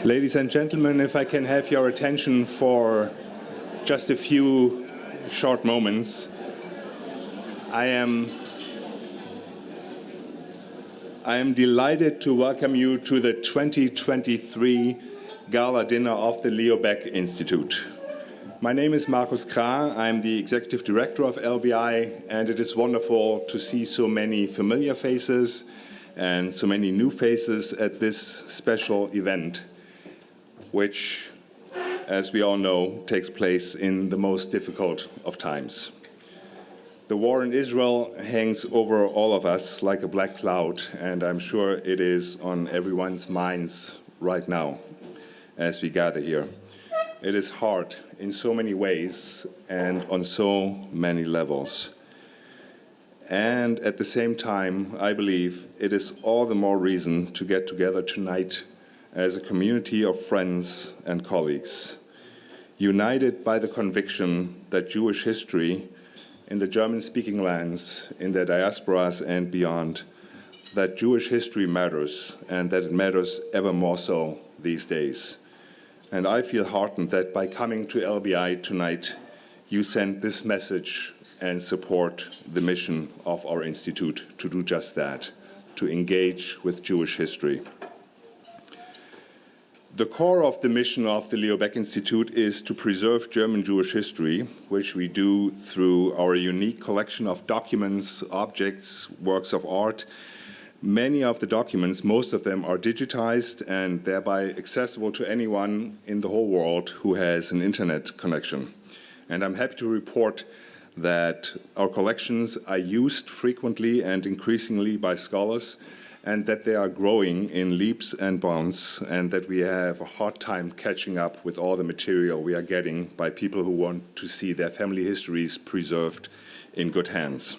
Ladies and gentlemen, if I can have your attention for just a few short moments. I am delighted to welcome you to the 2023 Gala Dinner of the Leo Baeck Institute. My name is Markus Krah. I'm the Executive Director of LBI, and it is wonderful to see so many familiar faces and so many new faces at this special event, which, as we all know, takes place in the most difficult of times. The war in Israel hangs over all of us like a black cloud, and I'm sure it is on everyone's minds right now as we gather here. It is hard in so many ways and on so many levels. And at the same time, I believe it is all the more reason to get together tonight as a community of friends and colleagues, united by the conviction that Jewish history in the German-speaking lands, in the diasporas and beyond, that Jewish history matters and that it matters ever more so these days. And I feel heartened that by coming to LBI tonight, you send this message and support the mission of our institute to do just that, to engage with Jewish history. The core of the mission of the Leo Baeck Institute is to preserve German Jewish history, which we do through our unique collection of documents, objects, works of art. Many of the documents, most of them, are digitized and thereby accessible to anyone in the whole world who has an internet connection. And I'm happy to report that our collections are used frequently and increasingly by scholars, and that they are growing in leaps and bounds, and that we have a hard time catching up with all the material we are getting by people who want to see their family histories preserved in good hands.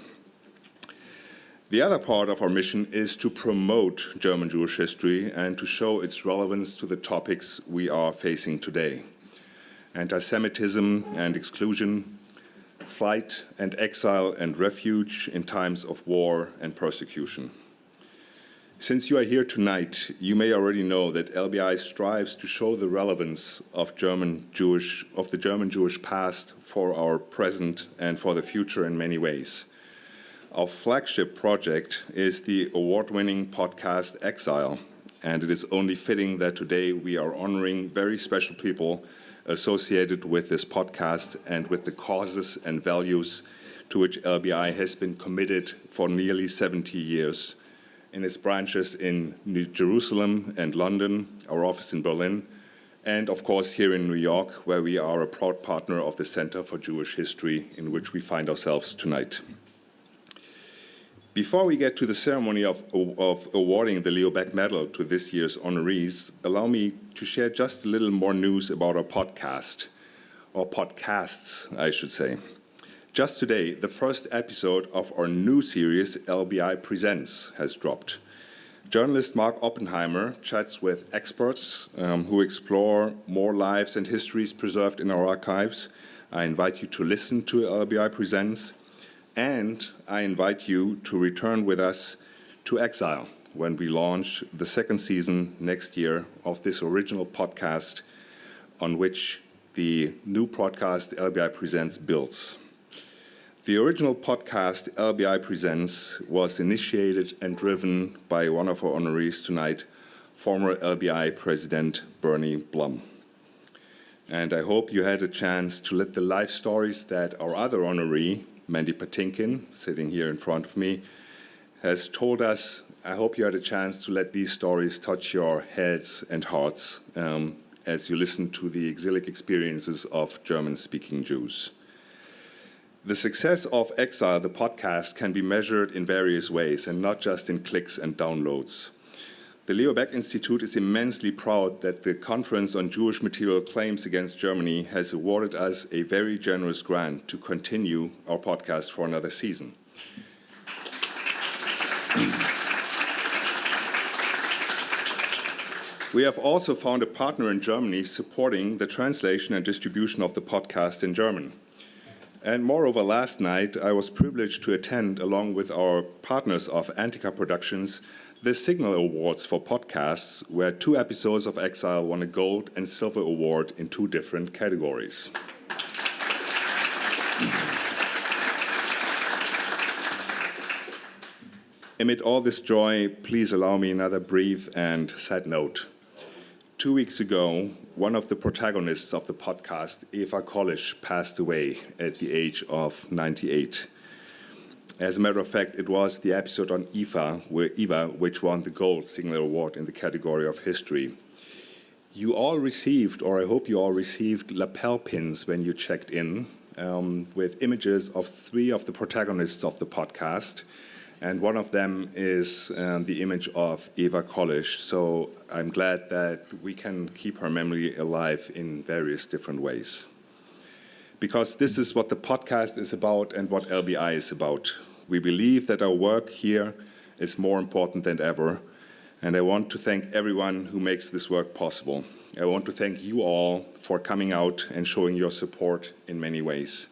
The other part of our mission is to promote German Jewish history and to show its relevance to the topics we are facing today: anti-Semitism and exclusion, flight and exile and refuge in times of war and persecution. Since you are here tonight, you may already know that LBI strives to show the relevance of the German Jewish past for our present and for the future in many ways. Our flagship project is the award-winning podcast Exile, and it is only fitting that today we are honoring very special people associated with this podcast and with the causes and values to which LBI has been committed for nearly 70 years. In its branches in Jerusalem and London, our office in Berlin, and of course here in New York, where we are a proud partner of the Center for Jewish History, in which we find ourselves tonight. Before we get to the ceremony of awarding the Leo Baeck Medal to this year's honorees, allow me to share just a little more news about our podcast, or podcasts, I should say. Just today, the first episode of our new series, LBI Presents, has dropped. Journalist Mark Oppenheimer chats with experts who explore more lives and histories preserved in our archives. I invite you to listen to LBI Presents, and I invite you to return with us to Exile when we launch the second season next year of this original podcast on which the new podcast LBI Presents builds. The original podcast, LBI Presents, was initiated and driven by one of our honorees tonight, former LBI President Bernie Blum. And I hope you had a chance to let the life stories that our other honoree, Mandy Patinkin, sitting here in front of me, has told us. I hope you had a chance to let these stories touch your heads and hearts as you listen to the exilic experiences of German-speaking Jews. The success of Exile, the podcast, can be measured in various ways and not just in clicks and downloads. The Leo Baeck Institute is immensely proud that the Conference on Jewish Material Claims Against Germany has awarded us a very generous grant to continue our podcast for another season. We have also found a partner in Germany supporting the translation and distribution of the podcast in German. And moreover, last night I was privileged to attend, along with our partners of Antica Productions, the Signal Awards for podcasts, where 2 episodes of Exile won a gold and silver award in 2 different categories. Amid all this joy, please allow me another brief and sad note. 2 weeks ago, one of the protagonists of the podcast, Eva Kollisch, passed away at the age of 98. As a matter of fact, it was the episode on Eva which won the Gold Signal Award in the category of history. You all received, or I hope you all received, lapel pins when you checked in with images of 3 of the protagonists of the podcast. And one of them is the image of Eva Kollisch. So I'm glad that we can keep her memory alive in various different ways. Because this is what the podcast is about and what LBI is about. We believe that our work here is more important than ever. And I want to thank everyone who makes this work possible. I want to thank you all for coming out and showing your support in many ways.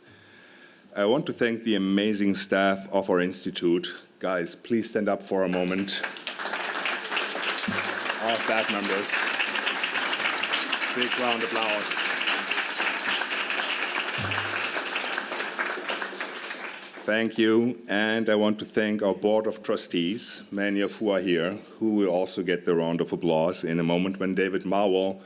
I want to thank the amazing staff of our institute. Guys, please stand up for a moment. All staff members. Big round of applause. Thank you. And I want to thank our board of trustees, many of who are here, who will also get the round of applause in a moment when David Marwell,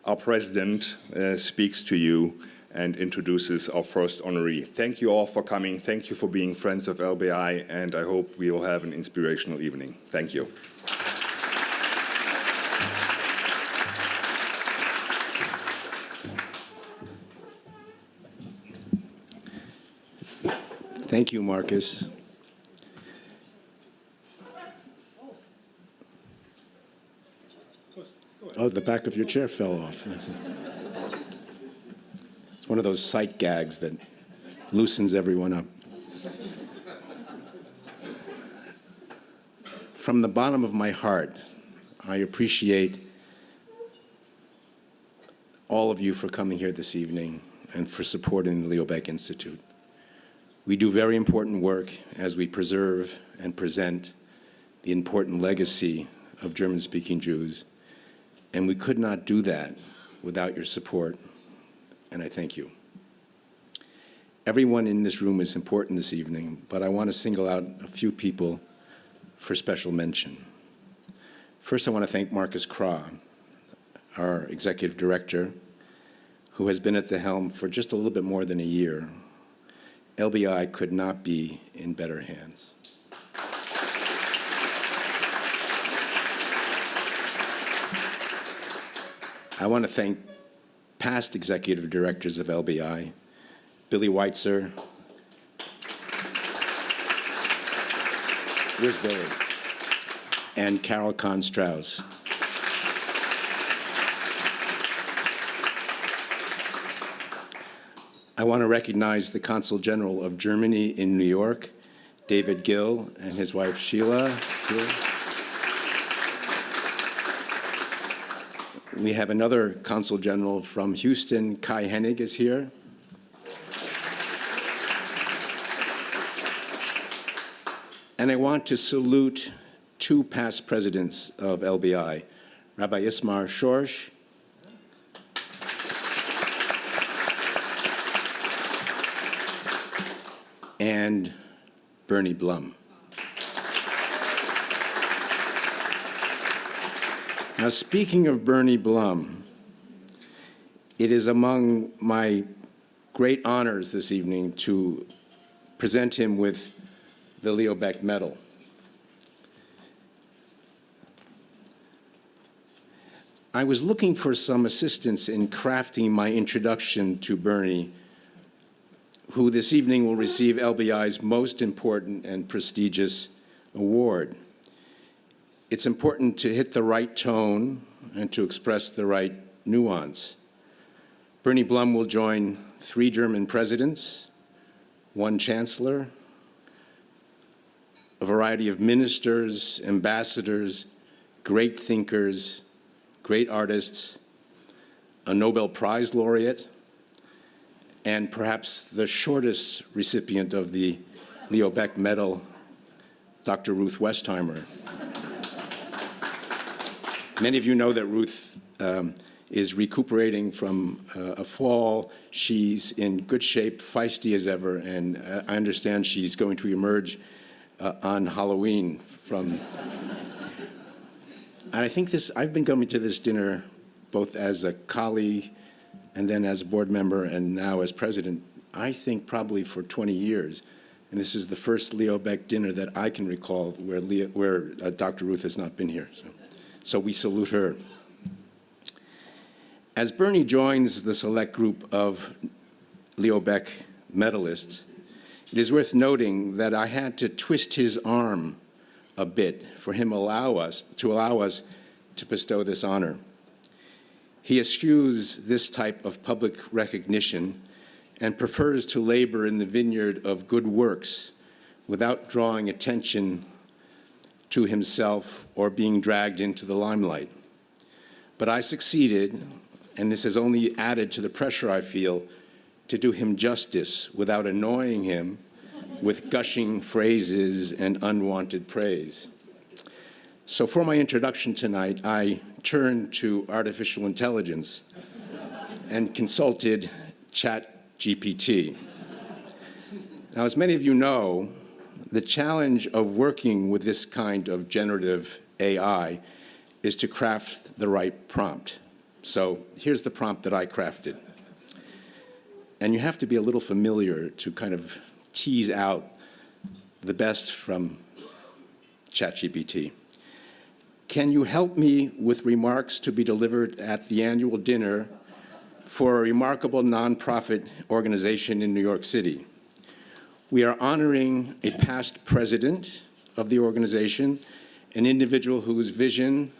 our president, speaks to you and introduces our first honoree. Thank you all for coming. Thank you for being friends of LBI, and I hope we will have an inspirational evening. Thank you. Thank you, Markus. Oh, the back of your chair fell off. That's it. It's one of those sight gags that loosens everyone up. From the bottom of my heart, I appreciate all of you for coming here this evening and for supporting the Leo Baeck Institute. We do very important work as we preserve and present the important legacy of German-speaking Jews, and we could not do that without your support, and I thank you. Everyone in this room is important this evening, but I want to single out a few people for special mention. First, I want to thank Markus Krah, our executive director, who has been at the helm for just a little bit more than a year. LBI could not be in better hands. I want to thank past executive directors of LBI, Billy Weitzer. Where's Billy? And Carol Kahn-Strauss. I want to recognize the Consul General of Germany in New York, David Gill, and his wife Sheila. We have another Consul General from Houston, Kai Hennig is here. And I want to salute 2 past presidents of LBI, Rabbi Ismar Schorsch and Bernie Blum. Now, speaking of Bernie Blum, it is among my great honors this evening to present him with the Leo Baeck Medal. I was looking for some assistance in crafting my introduction to Bernie, who this evening will receive LBI's most important and prestigious award. It's important to hit the right tone and to express the right nuance. Bernie Blum will join 3 German presidents, 1 chancellor, a variety of ministers, ambassadors, great thinkers, great artists, a Nobel Prize laureate, and perhaps the shortest recipient of the Leo Baeck Medal, Dr. Ruth Westheimer. Many of you know that Ruth is recuperating from a fall. She's in good shape, feisty as ever, and I understand she's going to emerge on Halloween from... And I think I've been coming to this dinner both as a colleague and then as a board member and now as president, I think probably for 20 years. And this is the first Leo Baeck dinner that I can recall where Dr. Ruth has not been here. So we salute her. As Bernie joins the select group of Leo Baeck medalists, it is worth noting that I had to twist his arm a bit for him to allow us to bestow this honor. He eschews this type of public recognition and prefers to labor in the vineyard of good works without drawing attention to himself or being dragged into the limelight. But I succeeded, and this has only added to the pressure I feel to do him justice without annoying him with gushing phrases and unwanted praise. So for my introduction tonight, I turned to artificial intelligence and consulted ChatGPT. Now, as many of you know, the challenge of working with this kind of generative AI is to craft the right prompt. So here's the prompt that I crafted. And you have to be a little familiar to kind of tease out the best from ChatGPT. Can you help me with remarks to be delivered at the annual dinner for a remarkable nonprofit organization in New York City? We are honoring a past president of the organization, an individual whose vision,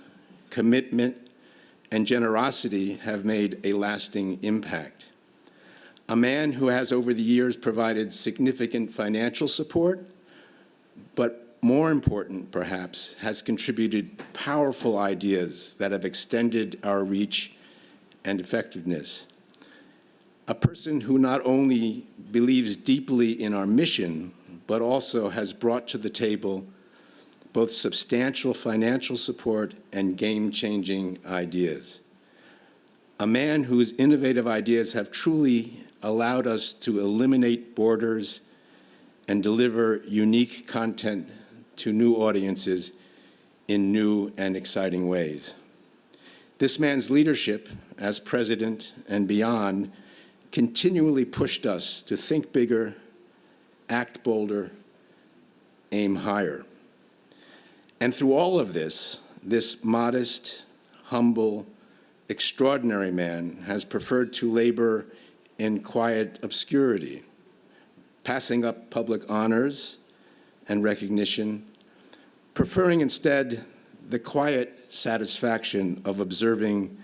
commitment, and generosity have made a lasting impact. A man who has over the years provided significant financial support, but more important, perhaps, has contributed powerful ideas that have extended our reach and effectiveness. A person who not only believes deeply in our mission, but also has brought to the table both substantial financial support and game-changing ideas. A man whose innovative ideas have truly allowed us to eliminate borders and deliver unique content to new audiences in new and exciting ways. This man's leadership as president and beyond continually pushed us to think bigger, act bolder, aim higher. And through all of this modest, humble, extraordinary man has preferred to labor in quiet obscurity, passing up public honors and recognition, preferring instead the quiet satisfaction of observing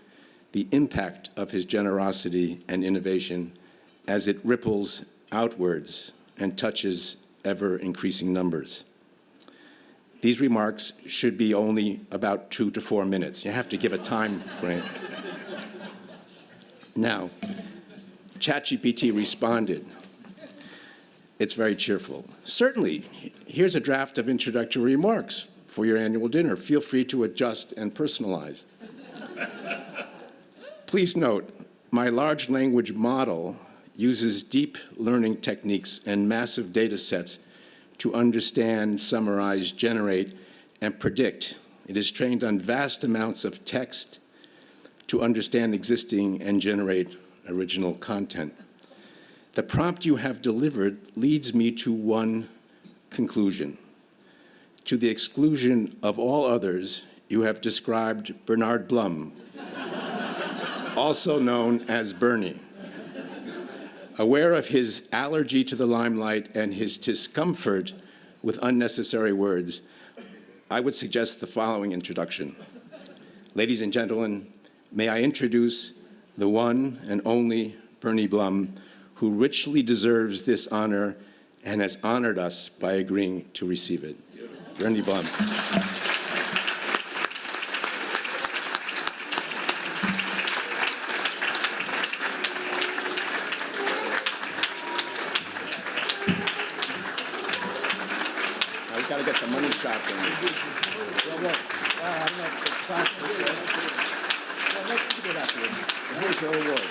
the impact of his generosity and innovation as it ripples outwards and touches ever-increasing numbers. These remarks should be only about 2 to 4 minutes. You have to give a time frame. Now, ChatGPT responded. It's very cheerful. Certainly, here's a draft of introductory remarks for your annual dinner. Feel free to adjust and personalize. Please note, my large language model uses deep learning techniques and massive data sets to understand, summarize, generate, and predict. It is trained on vast amounts of text to understand existing and generate original content. The prompt you have delivered leads me to one conclusion. To the exclusion of all others, you have described Bernard Blum, also known as Bernie. Aware of his allergy to the limelight and his discomfort with unnecessary words, I would suggest the following introduction. Ladies and gentlemen, may I introduce the one and only Bernie Blum, who richly deserves this honor and has honored us by agreeing to receive it. Bernie Blum. Here's your award.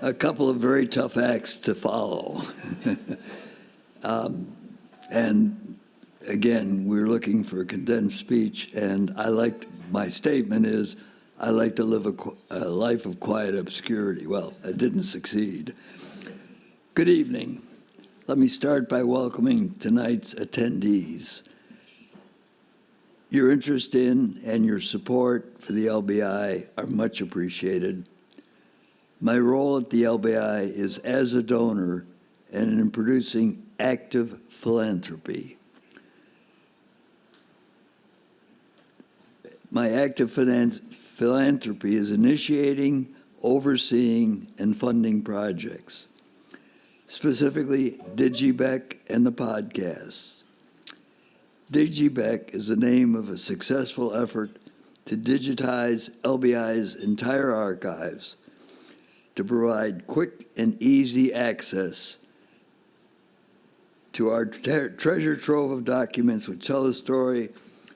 A couple of very tough acts to follow. And again, we're looking for a condensed speech, and my statement is, I like to live a life of quiet obscurity. Well, I didn't succeed. Good evening. Let me start by welcoming tonight's attendees. Your interest in and your support for the LBI are much appreciated. My role at the LBI is as a donor and in producing active philanthropy. My active philanthropy is initiating, overseeing, and funding projects, specifically DigiBeck and the podcasts. DigiBeck is the name of a successful effort to digitize LBI's entire archives to provide quick and easy access to our treasure trove of documents which tell the story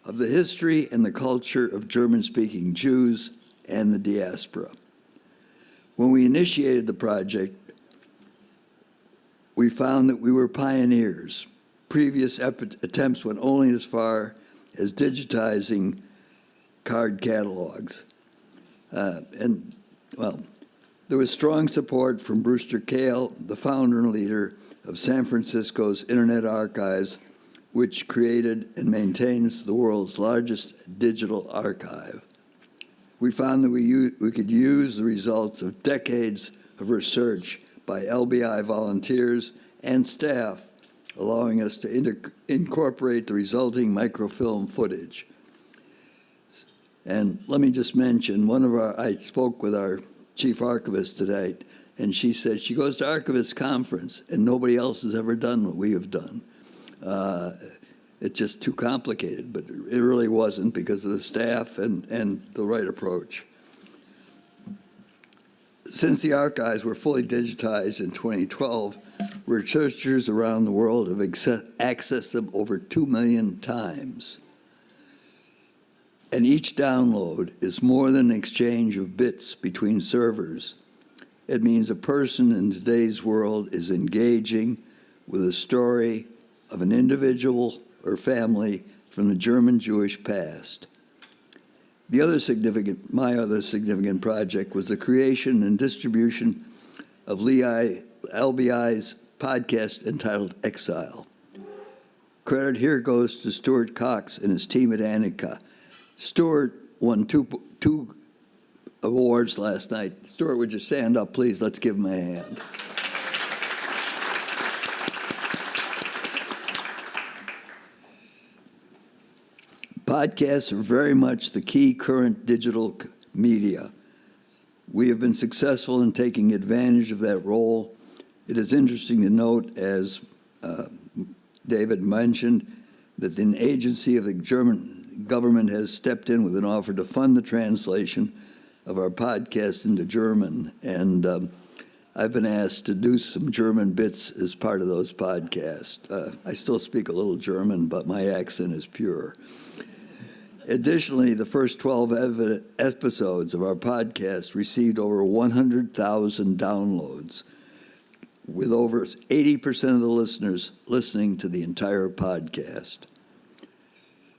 of the history and the culture of German-speaking Jews and the diaspora. When we initiated the project, we found that we were pioneers. Previous attempts went only as far as digitizing card catalogs. There was strong support from Brewster Kahle, the founder and leader of San Francisco's Internet Archives, which created and maintains the world's largest digital archive. We found that we could use the results of decades of research by LBI volunteers and staff, allowing us to incorporate the resulting microfilm footage. And let me just mention, I spoke with our chief archivist today, and she said she goes to archivist conference and nobody else has ever done what we have done. It's just too complicated, but it really wasn't because of the staff and the right approach. Since the archives were fully digitized in 2012, researchers around the world have accessed them over 2 million times. And each download is more than an exchange of bits between servers. It means a person in today's world is engaging with a story of an individual or family from the German Jewish past. My other significant project was the creation and distribution of LBI's podcast entitled Exile. Credit here goes to Stuart Cox and his team at Annika. Stuart won two awards last night. Stuart, would you stand up, please? Let's give him a hand. Podcasts are very much the key current digital media. We have been successful in taking advantage of that role. It is interesting to note, as David mentioned, that an agency of the German government has stepped in with an offer to fund the translation of our podcast into German, and I've been asked to do some German bits as part of those podcasts. I still speak a little German, but my accent is pure. Additionally, the first 12 episodes of our podcast received over 100,000 downloads, with over 80% of the listeners listening to the entire podcast.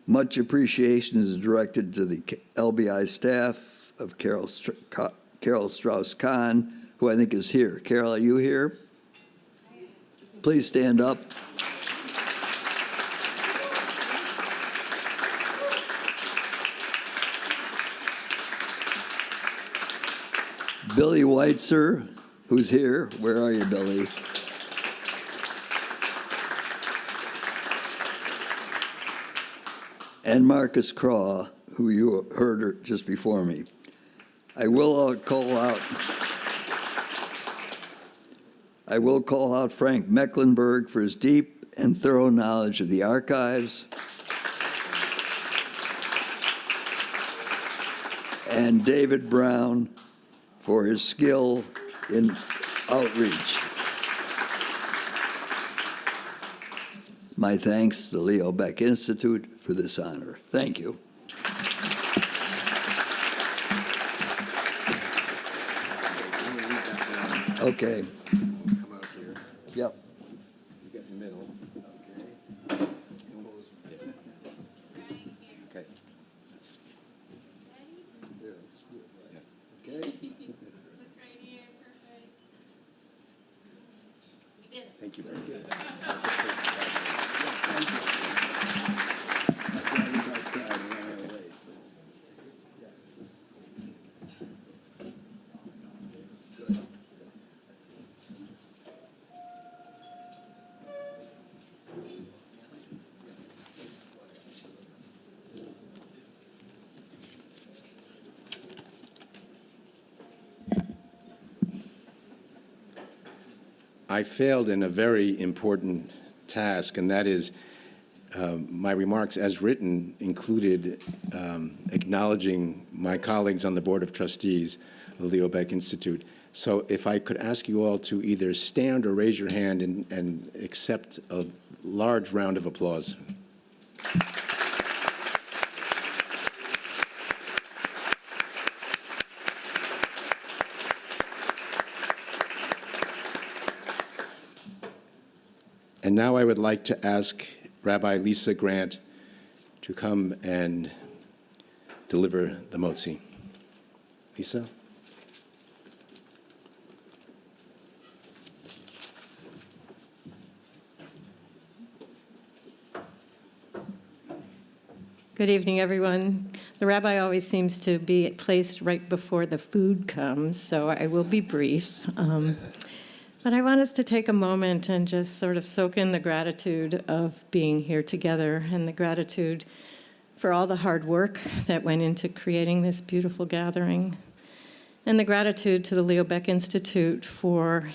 Much appreciation is directed to the LBI staff of Carol Strauss-Kahn, who I think is here. Carol, are you here? Please stand up. Billy Weitzer, who's here. Where are you, Billy? And Markus Krah, who you heard just before me. I will call out Frank Mecklenburg for his deep and thorough knowledge of the archives, and David Brown for his skill in outreach. My thanks to the Leo Baeck Institute for this honor. Thank you. Okay. Come out here. Yep. You get in the middle. Okay. Okay. That's- there, that's good. Yeah. Okay. Thank you. Thank you. I failed in a very important task, and that is my remarks as written included acknowledging my colleagues on the Board of Trustees of the Leo Baeck Institute. So if I could ask you all to either stand or raise your hand and accept a large round of applause. And now I would like to ask Rabbi Lisa Grant to come and deliver the motzi. Lisa? Good evening, everyone. The rabbi always seems to be placed right before the food comes, so I will be brief. But I want us to take a moment and just sort of soak in the gratitude of being here together and the gratitude for all the hard work that went into creating this beautiful gathering, and the gratitude to the Leo Baeck Institute for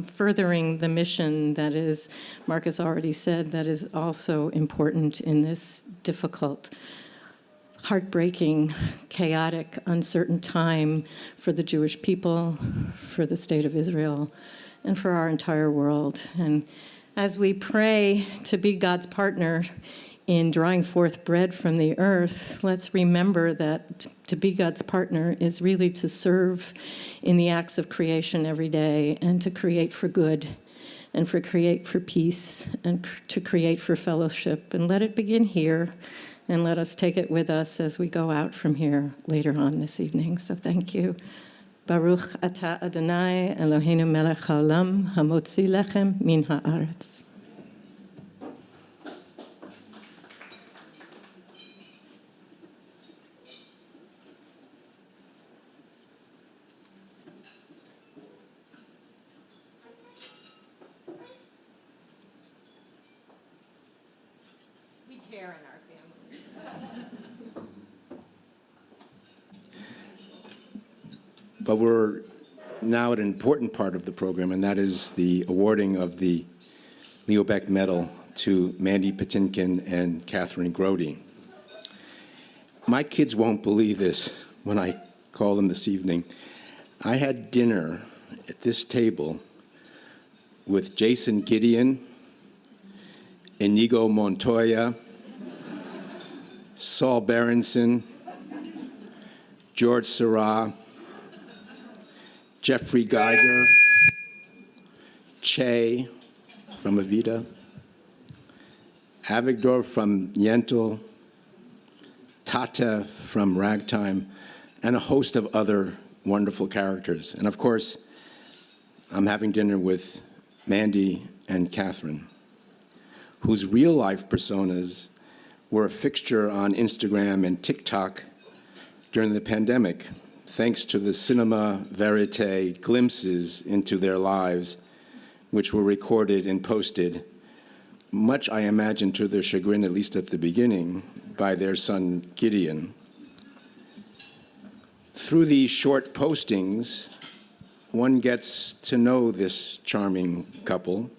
furthering the mission that is, Markus already said, that is also important in this difficult, heartbreaking, chaotic, uncertain time for the Jewish people, for the state of Israel, and for our entire world. And as we pray to be God's partner in drawing forth bread from the earth, let's remember that to be God's partner is really to serve in the acts of creation every day and to create for good and for create for peace and to create for fellowship. And let it begin here, and let us take it with us as we go out from here later on this evening. So thank you. Baruch atah Adonai Eloheinu melech haolam hamotzi lechem min haaretz. We tear in our family. But we're now at an important part of the program, and that is the awarding of the Leo Baeck Medal to Mandy, Patinkin, and Kathryn Grody. My kids won't believe this when I call them this evening. I had dinner at this table with Jason Gideon, Inigo Montoya, Saul Berenson, George Seurat, Jeffrey Geiger, Che from Evita, Avigdor from Yentl, Tata from Ragtime, and a host of other wonderful characters. And of course, I'm having dinner with Mandy and Kathryn, whose real-life personas were a fixture on Instagram and TikTok during the pandemic, thanks to the cinema verite glimpses into their lives, which were recorded and posted, much, I imagine, to their chagrin, at least at the beginning, by their son Gideon. Through these short postings, one gets to know this charming couple,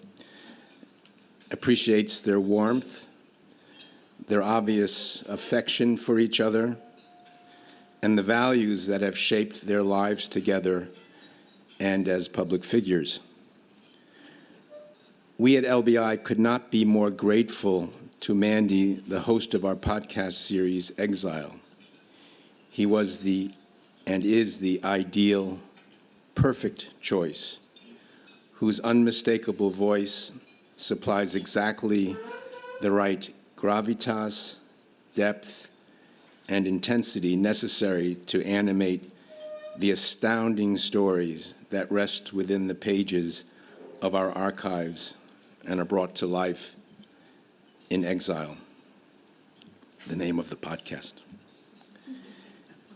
appreciates their warmth, their obvious affection for each other, and the values that have shaped their lives together and as public figures. We at LBI could not be more grateful to Mandy, the host of our podcast series, Exile. He was and is the ideal, perfect choice, whose unmistakable voice supplies exactly the right gravitas, depth, and intensity necessary to animate the astounding stories that rest within the pages of our archives and are brought to life in Exile, the name of the podcast.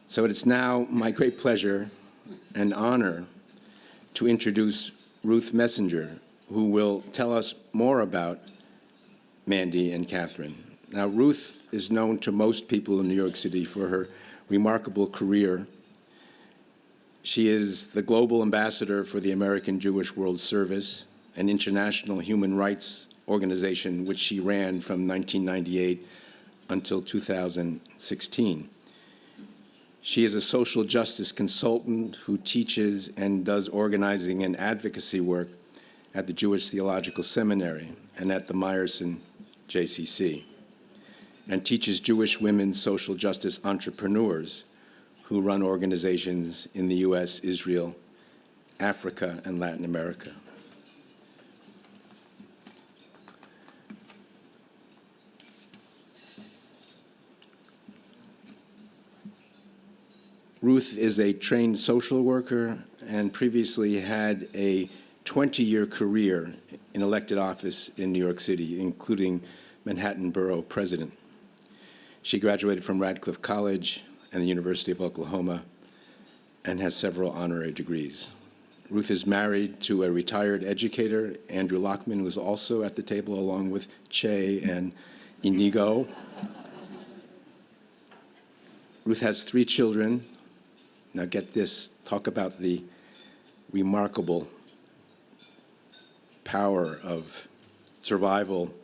So it's now my great pleasure and honor to introduce Ruth Messenger, who will tell us more about Mandy and Kathryn. Now, Ruth is known to most people in New York City for her remarkable career. She is the global ambassador for the American Jewish World Service, an international human rights organization which she ran from 1998 until 2016. She is a social justice consultant who teaches and does organizing and advocacy work at the Jewish Theological Seminary and at the Meyerson JCC, and teaches Jewish women social justice entrepreneurs who run organizations in the US, Israel, Africa, and Latin America. Ruth is a trained social worker and previously had a 20-year career in elected office in New York City, including Manhattan Borough President. She graduated from Radcliffe College and the University of Oklahoma and has several honorary degrees. Ruth is married to a retired educator, Andrew Lockman, who is also at the table along with Che and Inigo. Ruth has 3 children. Now get this, talk about the remarkable power of survival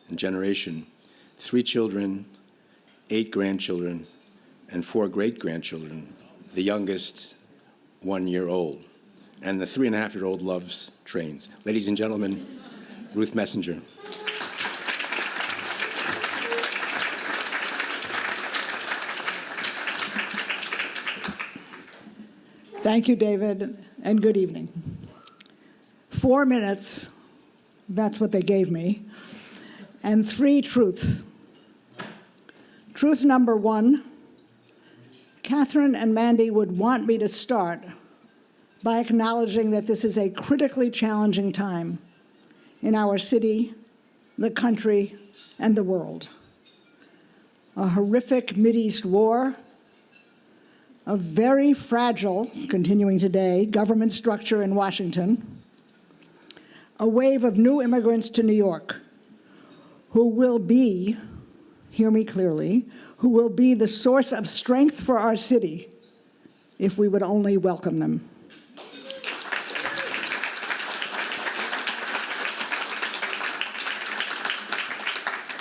and generation. 3 children, 8 grandchildren, and 4 great-grandchildren, the youngest 1 year old. And the 3.5-year-old loves trains. Ladies and gentlemen, Ruth Messenger. Thank you, David, and good evening. 4 minutes, that's what they gave me, and 3 truths. Truth number 1, Kathryn and Mandy would want me to start by acknowledging that this is a critically challenging time in our city, the country, and the world. A horrific Mideast war, a very fragile, continuing today, government structure in Washington, a wave of new immigrants to New York who will be, hear me clearly, who will be the source of strength for our city if we would only welcome them.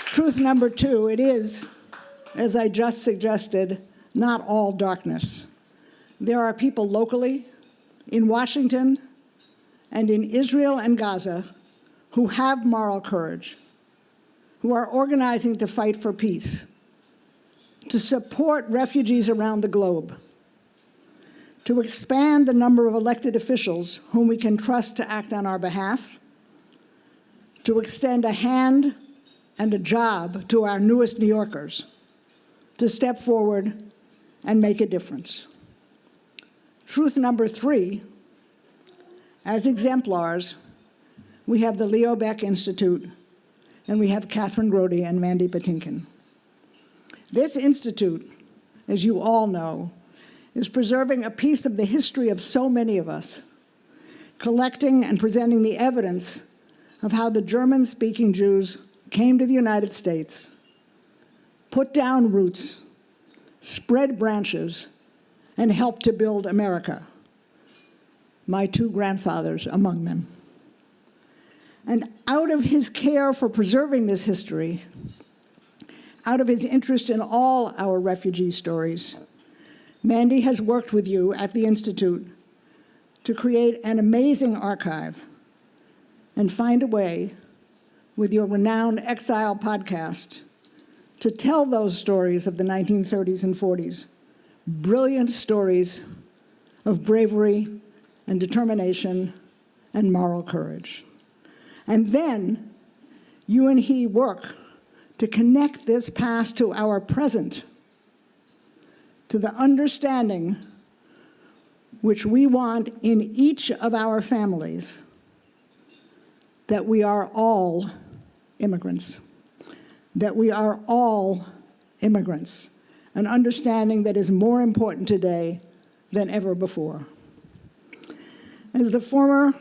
Truth number 2, it is, as I just suggested, not all darkness. There are people locally, in Washington, and in Israel and Gaza who have moral courage, who are organizing to fight for peace, to support refugees around the globe, to expand the number of elected officials whom we can trust to act on our behalf, to extend a hand and a job to our newest New Yorkers, to step forward and make a difference. Truth number 3, as exemplars, we have the Leo Baeck Institute, and we have Kathryn Grody and Mandy Patinkin. This institute, as you all know, is preserving a piece of the history of so many of us, collecting and presenting the evidence of how the German-speaking Jews came to the United States, put down roots, spread branches, and helped to build America. My 2 grandfathers among them. And out of his care for preserving this history, out of his interest in all our refugee stories, Mandy has worked with you at the Institute to create an amazing archive and find a way, with your renowned Exile podcast, to tell those stories of the 1930s and 40s, brilliant stories of bravery and determination and moral courage. And then you and he work to connect this past to our present, to the understanding which we want in each of our families, that we are all immigrants, that we are all immigrants, an understanding that is more important today than ever before. As the former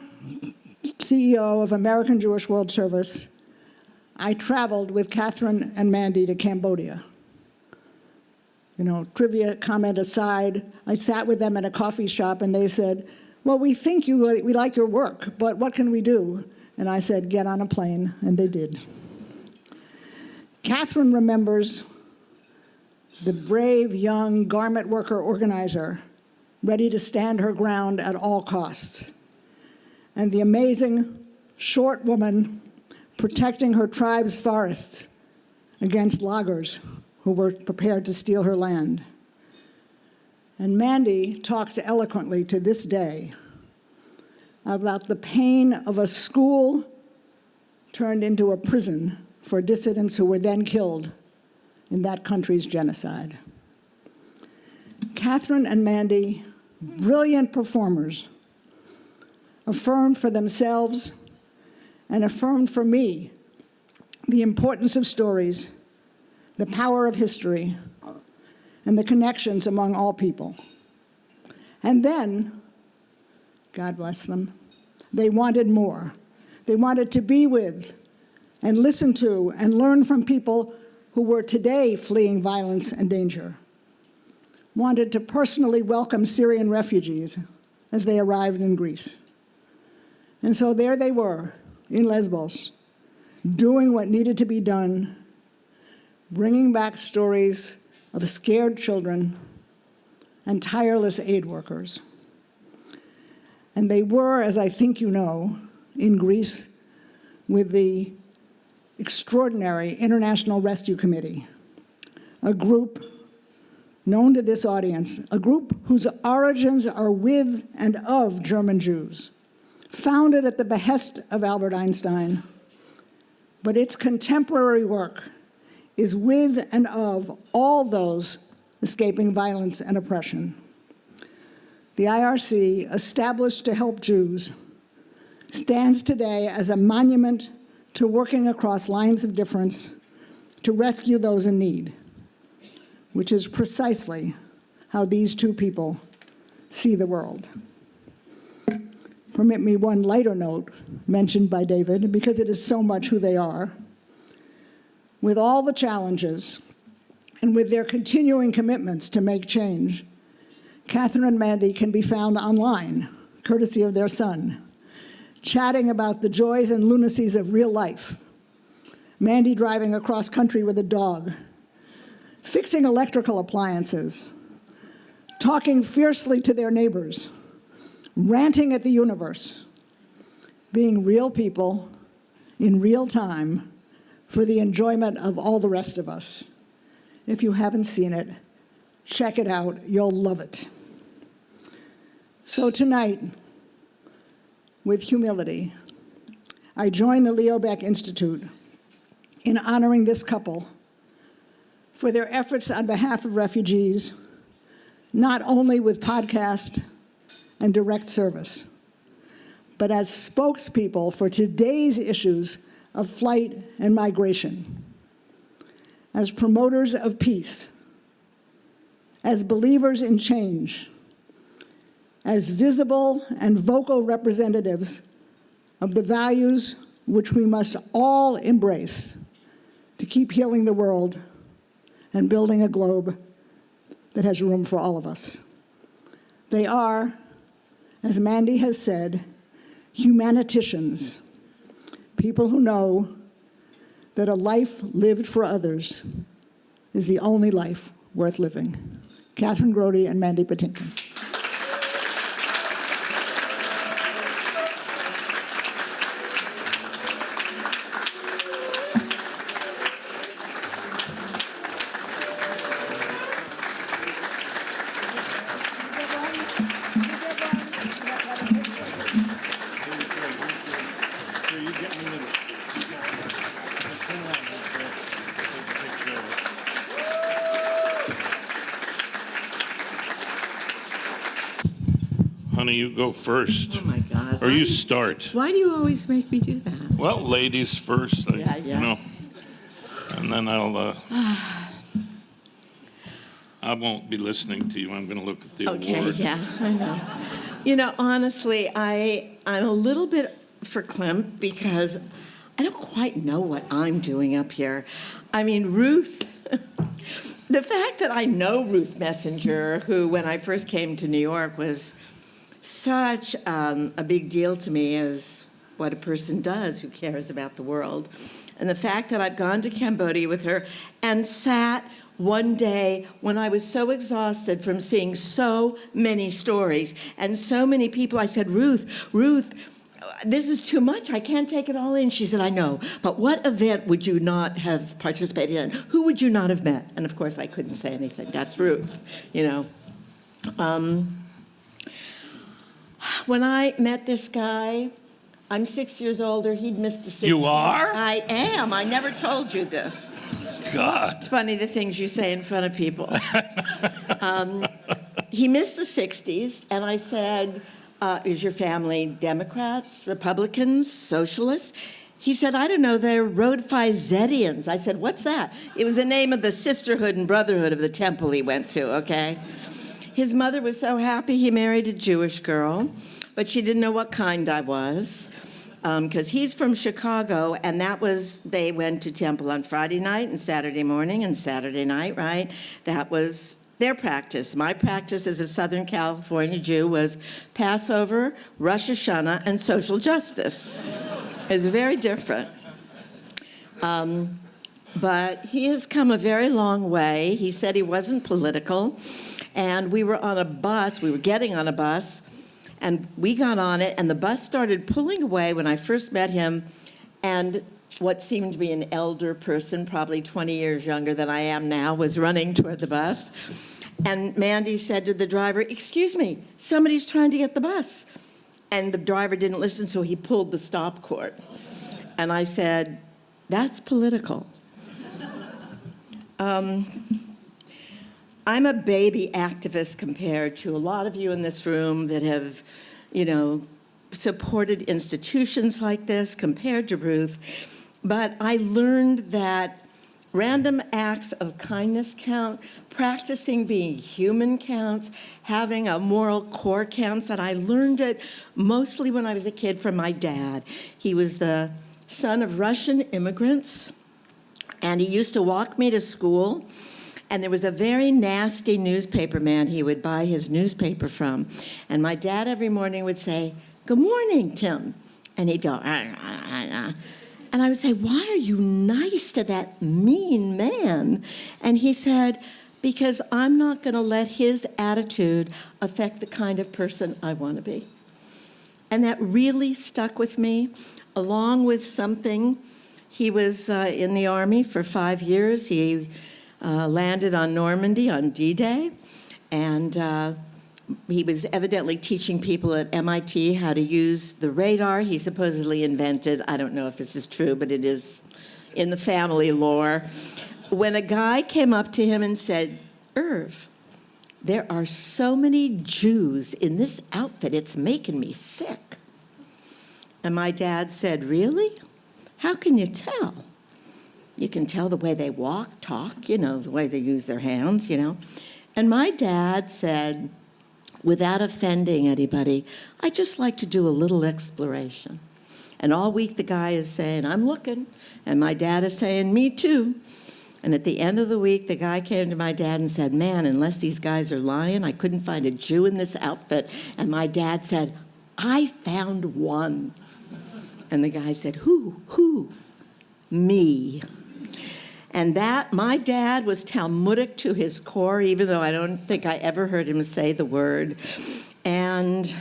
CEO of American Jewish World Service, I traveled with Kathryn and Mandy to Cambodia. You know, trivia comment aside, I sat with them in a coffee shop and they said, well, we think we like your work, but what can we do? And I said, get on a plane, and they did. Kathryn remembers the brave young garment worker organizer ready to stand her ground at all costs, and the amazing short woman protecting her tribe's forests against loggers who were prepared to steal her land. And Mandy talks eloquently to this day about the pain of a school turned into a prison for dissidents who were then killed in that country's genocide. Kathryn and Mandy, brilliant performers, affirmed for themselves and affirmed for me the importance of stories, the power of history, and the connections among all people. And then, God bless them, they wanted more. They wanted to be with and listen to and learn from people who were today fleeing violence and danger, wanted to personally welcome Syrian refugees as they arrived in Greece. And so there they were in Lesbos, doing what needed to be done, bringing back stories of scared children and tireless aid workers. And they were, as I think you know, in Greece with the extraordinary International Rescue Committee, a group known to this audience, a group whose origins are with and of German Jews, founded at the behest of Albert Einstein, but its contemporary work is with and of all those escaping violence and oppression. The IRC, established to help Jews, stands today as a monument to working across lines of difference to rescue those in need, which is precisely how these two people see the world. Permit me one lighter note mentioned by David, because it is so much who they are. With all the challenges and with their continuing commitments to make change, Kathryn and Mandy can be found online, courtesy of their son, chatting about the joys and lunacies of real life. Mandy driving across country with a dog, fixing electrical appliances, talking fiercely to their neighbors, ranting at the universe, being real people in real time for the enjoyment of all the rest of us. If you haven't seen it, check it out. You'll love it. So tonight, with humility, I join the Leo Baeck Institute in honoring this couple for their efforts on behalf of refugees, not only with podcast and direct service, but as spokespeople for today's issues of flight and migration, as promoters of peace, as believers in change, as visible and vocal representatives of the values which we must all embrace to keep healing the world and building a globe that has room for all of us. They are, as Mandy has said, humaniticians, people who know that a life lived for others is the only life worth living. Kathryn, Grody, and Mandy Patinkin. Honey, you go first. Oh, my God. Or you start. Why do you always make me do that? Well, ladies first. Yeah. You know. And then I won't be listening to you. I'm going to look at the Okay, award. yeah, I know. You know, honestly, I'm a little bit verklempt because I don't quite know what I'm doing up here. I mean, Ruth, the fact that I know Ruth Messenger, who, when I first came to New York, was such a big deal to me as what a person does who cares about the world. And the fact that I've gone to Cambodia with her and sat one day when I was so exhausted from seeing so many stories and so many people, I said, Ruth, this is too much. I can't take it all in. She said, I know. But what event would you not have participated in? Who would you not have met? And of course, I couldn't say anything. That's Ruth, you know. When I met this guy, I'm 6 years older. He'd missed the 60s. You are? I am. I never told you this. God. It's funny the things you say in front of people. He missed the 60s, and I said, is your family Democrats, Republicans, socialists? He said, I don't know, they're Rhodephisedians. I said, what's that? It was the name of the sisterhood and brotherhood of the temple he went to, okay? His mother was so happy he married a Jewish girl, but she didn't know what kind I was, because he's from Chicago, and they went to temple on Friday night and Saturday morning and Saturday night, right? That was their practice. My practice as a Southern California Jew was Passover, Rosh Hashanah, and social justice. It's very different. But he has come a very long way. He said he wasn't political. And we were on a bus, we were getting on a bus, and we got on it, and the bus started pulling away when I first met him, and what seemed to be an elder person, probably 20 years younger than I am now, was running toward the bus. And Mandy said to the driver, excuse me, somebody's trying to get the bus. And the driver didn't listen, so he pulled the stop cord. And I said, that's political. I'm a baby activist compared to a lot of you in this room that have, you know, supported institutions like this, compared to Ruth. But I learned that random acts of kindness count, practicing being human counts, having a moral core counts, and I learned it mostly when I was a kid from my dad. He was the son of Russian immigrants, and he used to walk me to school. And there was a very nasty newspaper man he would buy his newspaper from. And my dad every morning would say, good morning, Tim. And he'd go, And I would say, why are you nice to that mean man? And he said, because I'm not going to let his attitude affect the kind of person I want to be. And that really stuck with me, along with something. He was in the Army for 5 years. He landed on Normandy on D-Day, and he was evidently teaching people at MIT how to use the radar he supposedly invented. I don't know if this is true, but it is in the family lore. When a guy came up to him and said, Irv, there are so many Jews in this outfit, it's making me sick. And my dad said, really? How can you tell? You can tell the way they walk, talk, you know, the way they use their hands, you know. And my dad said, without offending anybody, I just like to do a little exploration. And all week the guy is saying, I'm looking. And my dad is saying, me too. And at the end of the week, the guy came to my dad and said, man, unless these guys are lying, I couldn't find a Jew in this outfit. And my dad said, I found one. And the guy said, who? Me. And that, my dad was Talmudic to his core, even though I don't think I ever heard him say the word. And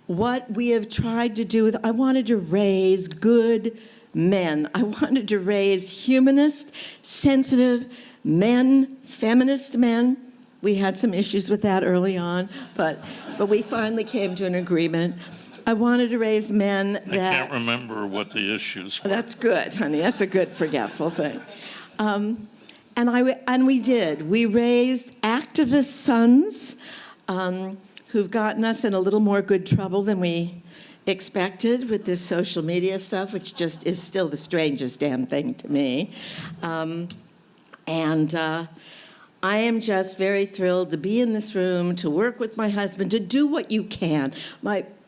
what we have tried to do, I wanted to raise good men. I wanted to raise humanist, sensitive men, feminist men. We had some issues with that early on, but we finally came to an agreement. I wanted to raise men that... I can't remember what the issues were. That's good, honey. That's a good forgetful thing. And we did. We raised activist sons who've gotten us in a little more good trouble than we expected with this social media stuff, which just is still the strangest damn thing to me. I am just very thrilled to be in this room, to work with my husband, to do what you can.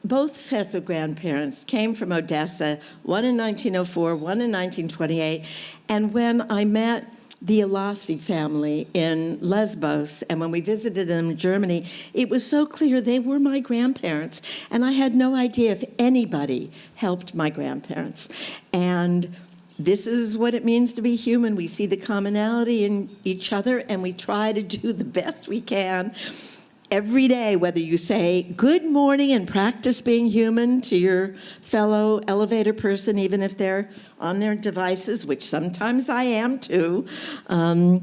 Both sets of grandparents came from Odessa, one in 1904, one in 1928. And when I met the Elasi family in Lesbos, and when we visited them in Germany, it was so clear they were my grandparents, and I had no idea if anybody helped my grandparents. And this is what it means to be human. We see the commonality in each other, and we try to do the best we can every day, whether you say good morning and practice being human to your fellow elevator person, even if they're on their devices, which sometimes I am too. And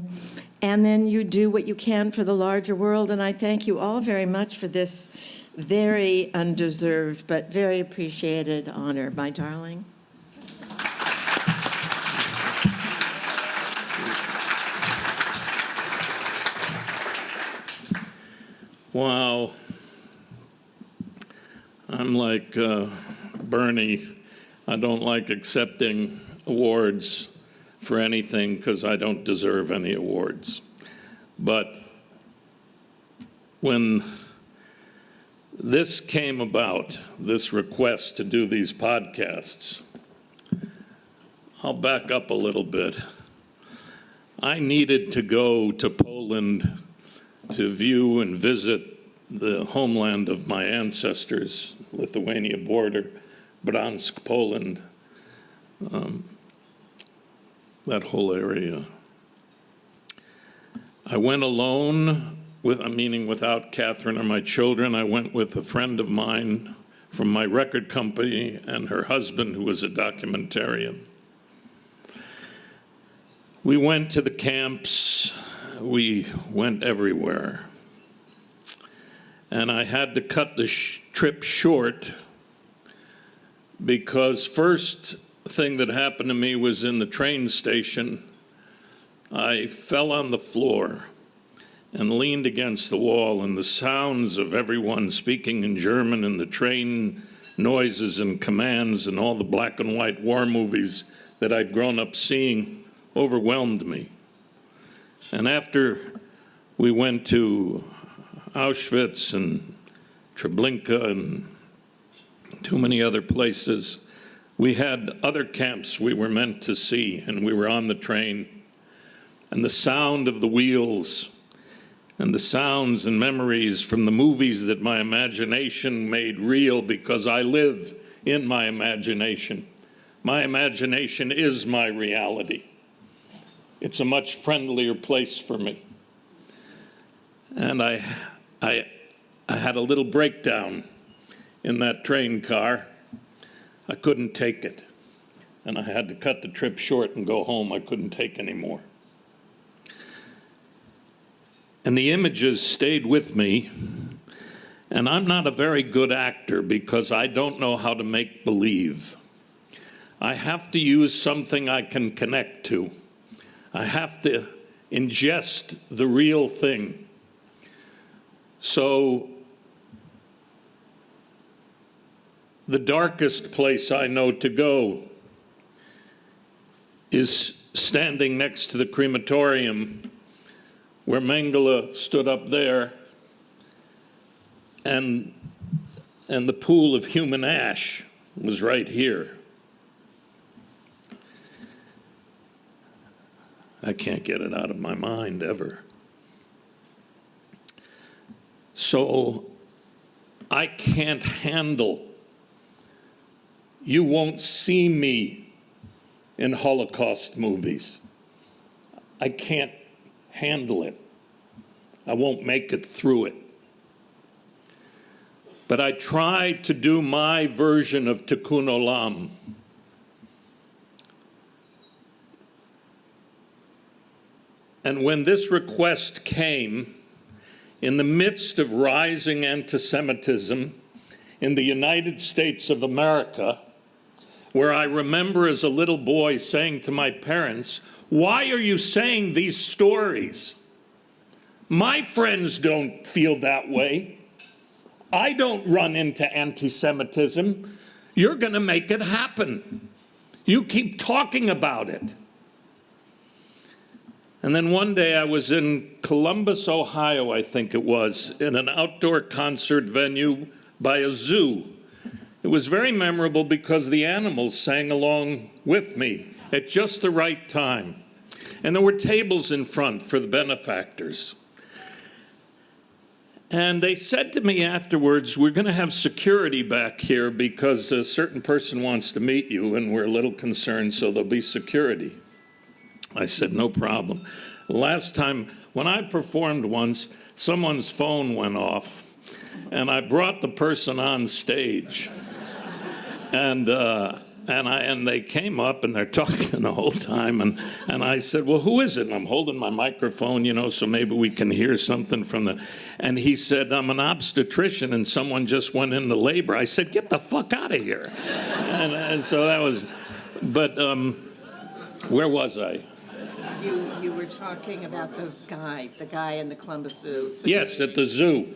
then you do what you can for the larger world. And I thank you all very much for this very undeserved but very appreciated honor, my darling. Wow. I'm like Bernie. I don't like accepting awards for anything because I don't deserve any awards. But when this came about, this request to do these podcasts, I'll back up a little bit. I needed to go to Poland to view and visit the homeland of my ancestors, Lithuania border, Gdansk, Poland, that whole area. I went alone, meaning without Kathryn or my children. I went with a friend of mine from my record company and her husband, who was a documentarian. We went to the camps. We went everywhere. And I had to cut the trip short because first thing that happened to me was in the train station. I fell on the floor and leaned against the wall, and the sounds of everyone speaking in German and the train noises and commands and all the black and white war movies that I'd grown up seeing overwhelmed me. And after we went to Auschwitz and Treblinka and too many other places, we had other camps we were meant to see, and we were on the train. And the sound of the wheels and the sounds and memories from the movies that my imagination made real, because I live in my imagination. My imagination is my reality. It's a much friendlier place for me. And I had a little breakdown in that train car. I couldn't take it. And I had to cut the trip short and go home. I couldn't take any more. And the images stayed with me. And I'm not a very good actor because I don't know how to make believe. I have to use something I can connect to. I have to ingest the real thing. So the darkest place I know to go is standing next to the crematorium where Mengele stood up there, and the pool of human ash was right here. I can't get it out of my mind ever. So I can't handle, you won't see me in Holocaust movies. I can't handle it. I won't make it through it. But I try to do my version of Tikkun Olam. And when this request came, in the midst of rising anti-Semitism in the United States of America, where I remember as a little boy saying to my parents, "Why are you saying these stories? My friends don't feel that way. I don't run into anti-Semitism. You're going to make it happen. You keep talking about it." And then one day I was in Columbus, Ohio, I think it was, in an outdoor concert venue by a zoo. It was very memorable because the animals sang along with me at just the right time. And there were tables in front for the benefactors. And they said to me afterwards, "We're going to have security back here because a certain person wants to meet you, and we're a little concerned, so there'll be security." I said, "No problem." Last time, when I performed once, someone's phone went off, and I brought the person on stage. And they came up, and they're talking the whole time, and I said, "Well, who is it?" And I'm holding my microphone, you know, so maybe we can hear something from the... And he said, "I'm an obstetrician, and someone just went into labor." I said, "Get the fuck out of here." And so that was... But where was I? You were talking about the guy in the Columbus Zoo. Yes, at the zoo.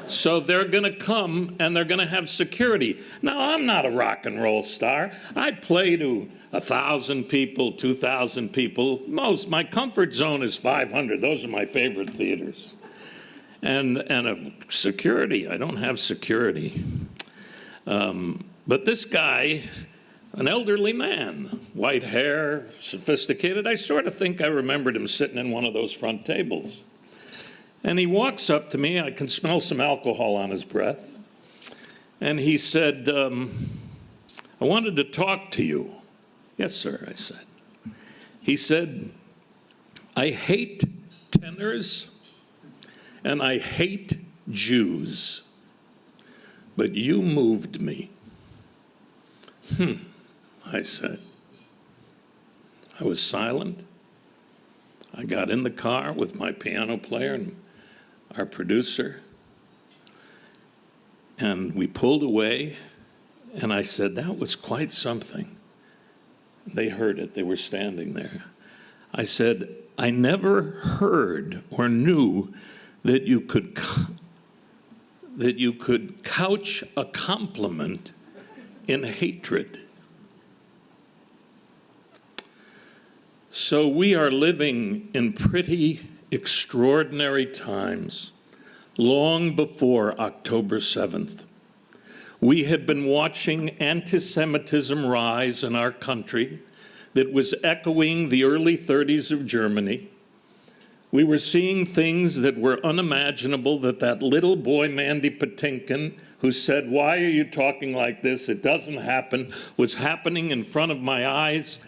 So they're going to come and they're going to have security. Now, I'm not a rock and roll star. I play to 1,000 people, 2,000 people. My comfort zone is 500. Those are my favorite theaters. And security, I don't have security. But this guy, an elderly man, white hair, sophisticated. I sort of think I remembered him sitting in one of those front tables. And he walks up to me. I can smell some alcohol on his breath. And he said, "I wanted to talk to you." "Yes, sir," I said. He said, "I hate tenors and I hate Jews, but you moved me." I said. I was silent. I got in the car with my piano player and our producer, and we pulled away, and I said, "That was quite something." They heard it. They were standing there. I said, "I never heard or knew that you could couch a compliment in hatred." So we are living in pretty extraordinary times, long before October 7th. We had been watching anti-Semitism rise in our country that was echoing the early 30s of Germany. We were seeing things that were unimaginable, that little boy, Mandy Patinkin, who said, "Why are you talking like this? It doesn't happen," was happening in front of my eyes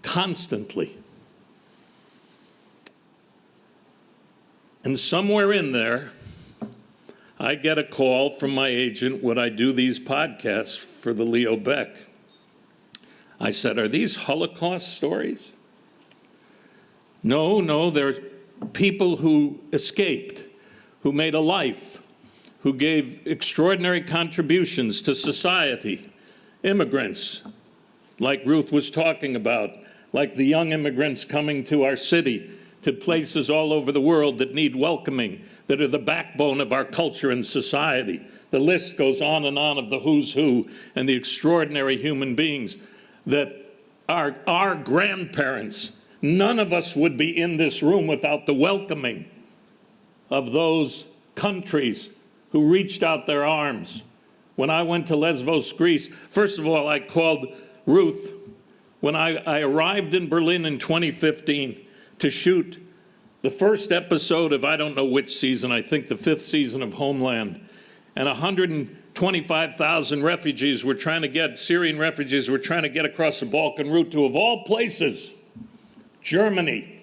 constantly. And somewhere in there, I get a call from my agent, would I do these podcasts for the Leo Baeck? I said, "Are these Holocaust stories?" No, they're people who escaped, who made a life, who gave extraordinary contributions to society. Immigrants, like Ruth was talking about, like the young immigrants coming to our city, to places all over the world that need welcoming, that are the backbone of our culture and society. The list goes on of the who's who and the extraordinary human beings that are our grandparents. None of us would be in this room without the welcoming of those countries who reached out their arms. When I went to Lesbos, Greece, first of all, I called Ruth. When I arrived in Berlin in 2015, to shoot the first episode of I don't know which season, I think the 5th season of Homeland. And 125,000 refugees were trying to get, Syrian refugees were trying to get across the Balkan route to, of all places, Germany.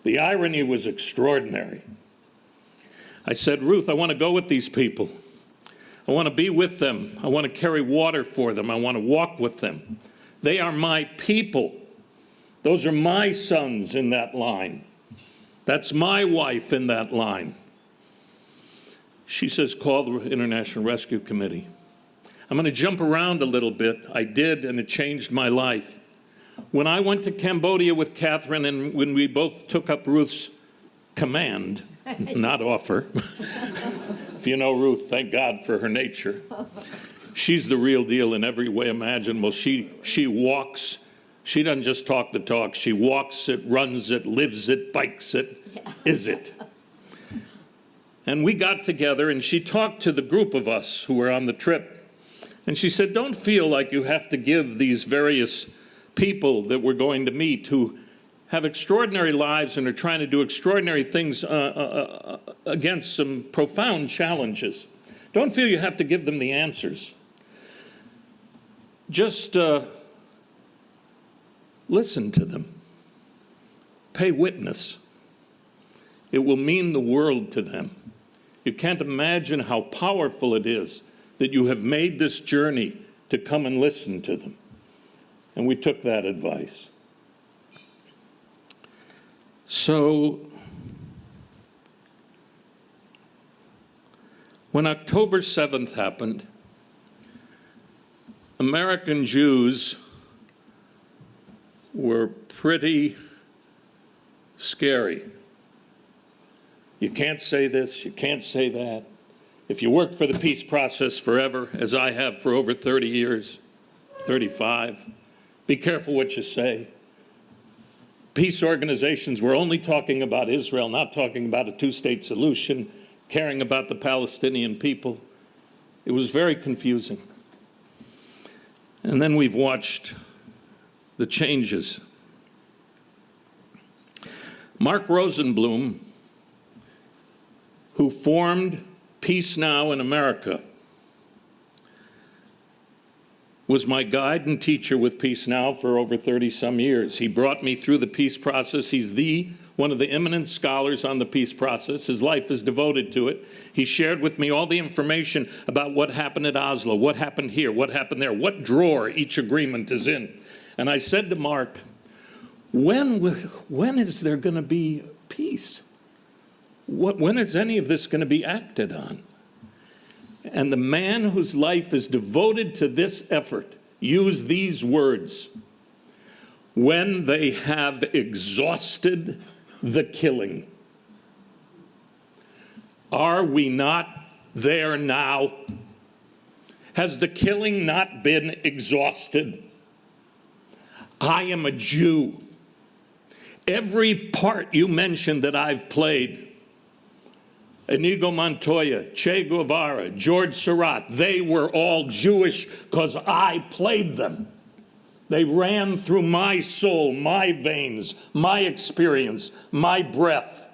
The irony was extraordinary. I said, Ruth, I want to go with these people. I want to be with them. I want to carry water for them. I want to walk with them. They are my people. Those are my sons in that line. That's my wife in that line. She says, call the International Rescue Committee. I'm going to jump around a little bit. I did, and it changed my life. When I went to Cambodia with Kathryn, and when we both took up Ruth's command, not offer. If you know Ruth, thank God for her nature. She's the real deal in every way imaginable. She walks. She doesn't just talk the talk. She walks it, runs it, lives it, bikes it, is it. And we got together, and she talked to the group of us who were on the trip. And she said, don't feel like you have to give these various people that we're going to meet who have extraordinary lives and are trying to do extraordinary things against some profound challenges. Don't feel you have to give them the answers. Just listen to them. Pay witness. It will mean the world to them. You can't imagine how powerful it is that you have made this journey to come and listen to them. And we took that advice. So, when October 7th happened, American Jews were pretty scary. You can't say this, you can't say that. If you work for the peace process forever, as I have for over 30 years, 35, be careful what you say. Peace organizations were only talking about Israel, not talking about a two-state solution, caring about the Palestinian people. It was very confusing. And then we've watched the changes. Mark Rosenblum, who formed Peace Now in America, was my guide and teacher with Peace Now for over 30-some years. He brought me through the peace process. He's one of the eminent scholars on the peace process. His life is devoted to it. He shared with me all the information about what happened at Oslo, what happened here, what happened there, what drawer each agreement is in. And I said to Mark, when is there going to be peace? When is any of this going to be acted on? And the man whose life is devoted to this effort used these words: when they have exhausted the killing. Are we not there now? Has the killing not been exhausted? I am a Jew. Every part you mentioned that I've played, Inigo Montoya, Che Guevara, George Surratt, they were all Jewish because I played them. They ran through my soul, my veins, my experience, my breath.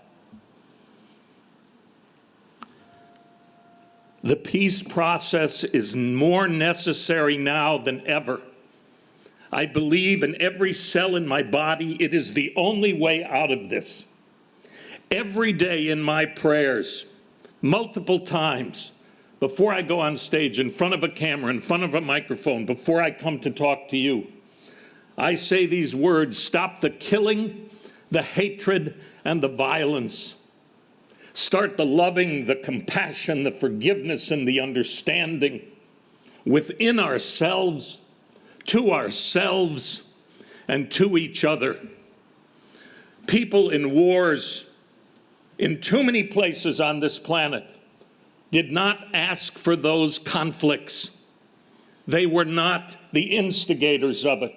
The peace process is more necessary now than ever. I believe in every cell in my body it is the only way out of this. Every day in my prayers, multiple times, before I go on stage, in front of a camera, in front of a microphone, before I come to talk to you, I say these words: stop the killing, the hatred, and the violence. Start the loving, the compassion, the forgiveness, and the understanding within ourselves, to ourselves, and to each other. People in wars in too many places on this planet did not ask for those conflicts. They were not the instigators of it.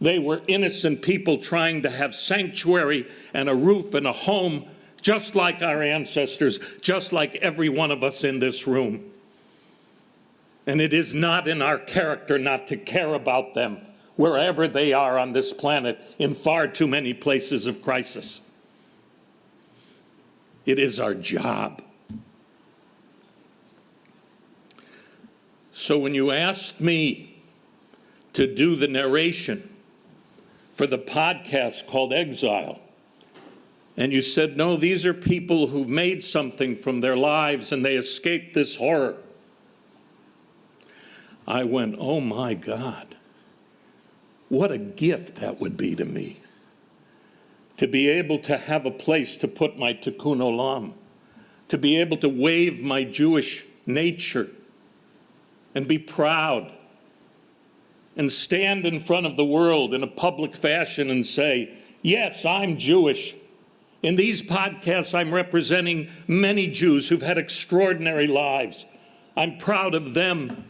They were innocent people trying to have sanctuary and a roof and a home, just like our ancestors, just like every one of us in this room. And it is not in our character not to care about them, wherever they are on this planet, in far too many places of crisis. It is our job. So when you asked me to do the narration for the podcast called Exile, And you said, no, these are people who've made something from their lives and they escaped this horror. I went, oh my God, what a gift that would be to me. To be able to have a place to put my tikkun olam, to be able to wave my Jewish nature and be proud and stand in front of the world in a public fashion and say, yes, I'm Jewish. In these podcasts, I'm representing many Jews who've had extraordinary lives. I'm proud of them.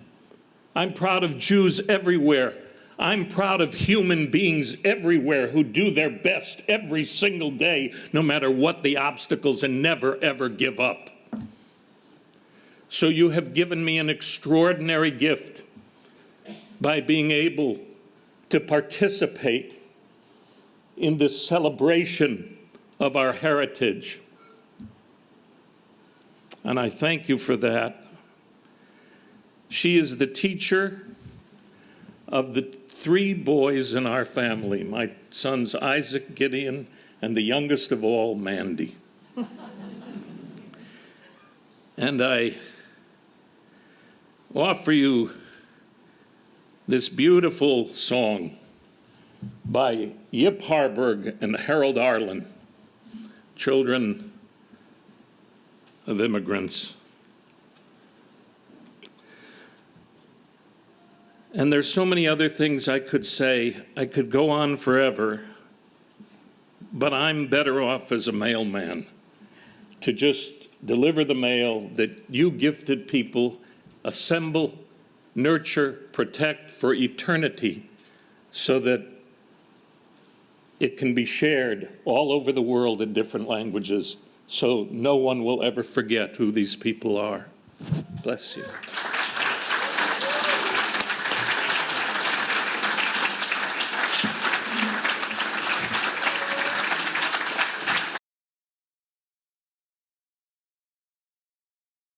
I'm proud of Jews everywhere. I'm proud of human beings everywhere who do their best every single day, no matter what the obstacles, and never, ever give up. So you have given me an extraordinary gift by being able to participate in this celebration of our heritage. And I thank you for that. She is the teacher of the 3 boys in our family, my sons Isaac, Gideon, and the youngest of all, Mandy. And I offer you this beautiful song by Yip Harburg and Harold Arlen, children of immigrants. And there's so many other things I could say. I could go on forever, but I'm better off as a mailman to just deliver the mail that you gifted people assemble, nurture, protect for eternity so that it can be shared all over the world in different languages so no one will ever forget who these people are. Bless you.